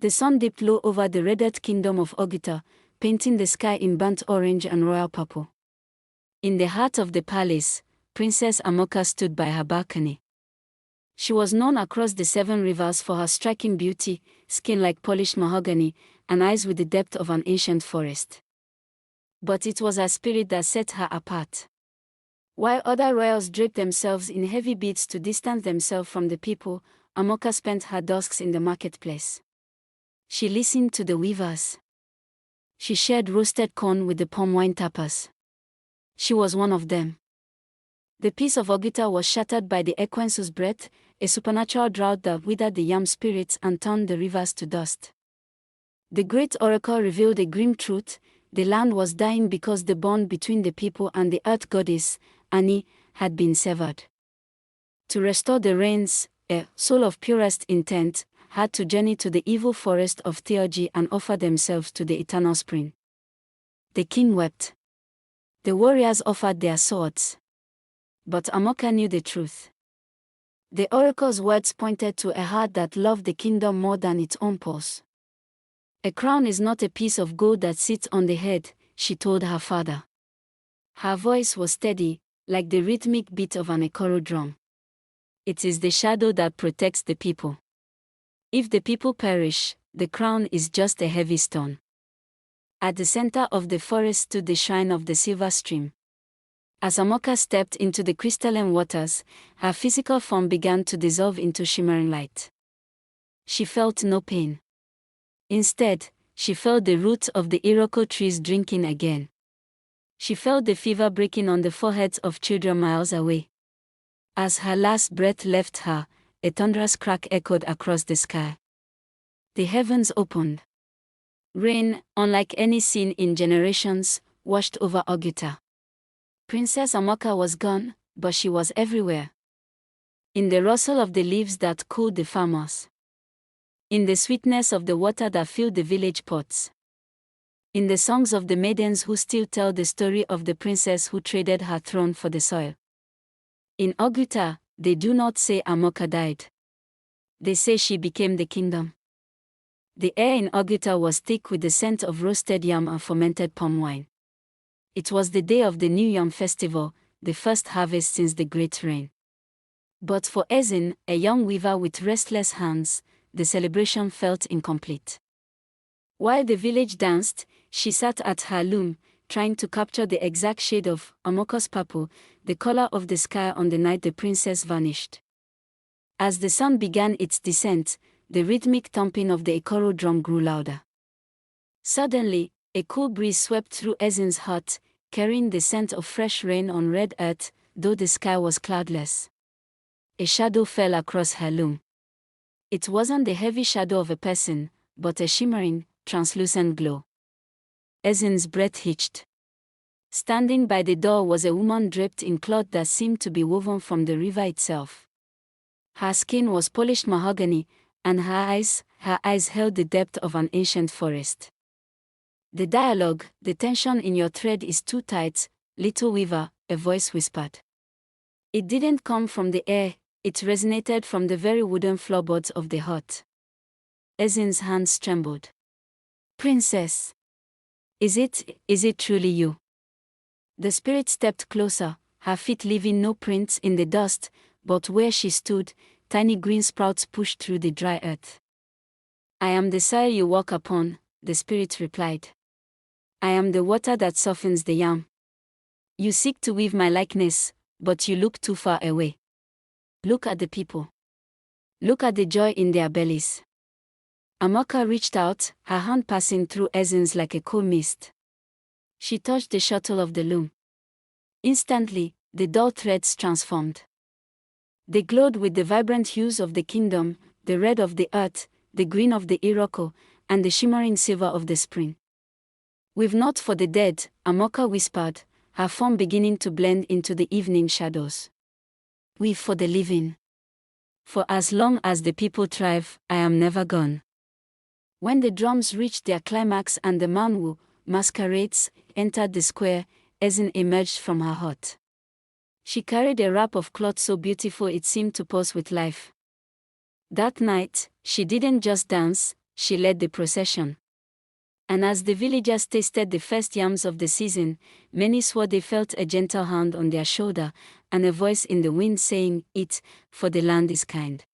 The sun dipped low over the red-earth kingdom of Oguta, painting the sky in burnt orange and royal purple. In the heart of the palace, Princess Amoka stood by her balcony. She was known across the 7 rivers for her striking beauty, skin like polished mahogany, and eyes with the depth of an ancient forest. But it was her spirit that set her apart. While other royals draped themselves in heavy beads to distance themselves from the people, Amoka spent her dusks in the marketplace. She listened to the weavers. She shared roasted corn with the palm wine tappers. She was one of them. The peace of Oguta was shattered by the Ekwensu's breath, a supernatural drought that withered the yam spirits and turned the rivers to dust. The great oracle revealed a grim truth: the land was dying because the bond between the people and the earth goddess, Ani, had been severed. To restore the rains, a soul of purest intent had to journey to the evil forest of theurgy and offer themselves to the eternal spring. The king wept. The warriors offered their swords. But Amoka knew the truth. The oracle's words pointed to a heart that loved the kingdom more than its own pulse. A crown is not a piece of gold that sits on the head, she told her father. Her voice was steady, like the rhythmic beat of an ekoro drum. It is the shadow that protects the people. If the people perish, the crown is just a heavy stone. At the center of the forest stood the shrine of the silver stream. As Amoka stepped into the crystalline waters, her physical form began to dissolve into shimmering light. She felt no pain. Instead, she felt the roots of the iroko trees drinking again. She felt the fever breaking on the foreheads of children miles away. As her last breath left her, a thunderous crack echoed across the sky. The heavens opened. Rain, unlike any seen in generations, washed over Oguta. Princess Amoka was gone, but she was everywhere. In the rustle of the leaves that cooled the farmers. In the sweetness of the water that filled the village pots. In the songs of the maidens who still tell the story of the princess who traded her throne for the soil. In Oguta, they do not say Amoka died. They say she became the kingdom. The air in Oguta was thick with the scent of roasted yam and fermented palm wine. It was the day of the New Yam Festival, the first harvest since the Great Rain. But for Ezin, a young weaver with restless hands, the celebration felt incomplete. While the village danced, she sat at her loom, trying to capture the exact shade of Amoka's purple, the color of the sky on the night the princess vanished. As the sun began its descent, the rhythmic thumping of the ekoro drum grew louder. Suddenly, a cool breeze swept through Ezin's hut, carrying the scent of fresh rain on red earth, though the sky was cloudless. A shadow fell across her loom. It wasn't the heavy shadow of a person, but a shimmering, translucent glow. Ezin's breath hitched. Standing by the door was a woman draped in cloth that seemed to be woven from the river itself. Her skin was polished mahogany, and her eyes held the depth of an ancient forest. The dialogue, the tension in your thread is too tight, little weaver, a voice whispered. It didn't come from the air, it resonated from the very wooden floorboards of the hut. Ezin's hands trembled. Princess! Is it truly you? The spirit stepped closer, her feet leaving no prints in the dust, but where she stood, tiny green sprouts pushed through the dry earth. I am the soil you walk upon, the spirit replied. I am the water that softens the yam. You seek to weave my likeness, but you look too far away. Look at the people. Look at the joy in their bellies. Amoka reached out, her hand passing through Ezin's like a cool mist. She touched the shuttle of the loom. Instantly, the dull threads transformed. They glowed with the vibrant hues of the kingdom, the red of the earth, the green of the iroko, and the shimmering silver of the spring. Weave not for the dead, Amoka whispered, her form beginning to blend into the evening shadows. Weave for the living. For as long as the people thrive, I am never gone. When the drums reached their climax and the manwu, masquerades, entered the square, Ezin emerged from her hut. She carried a wrap of cloth so beautiful it seemed to pulse with life. That night, she didn't just dance, She led the procession. And as the villagers tasted the first yams of the season, many swore they felt a gentle hand on their shoulder, and a voice in the wind saying, "Eat, for the land is kind."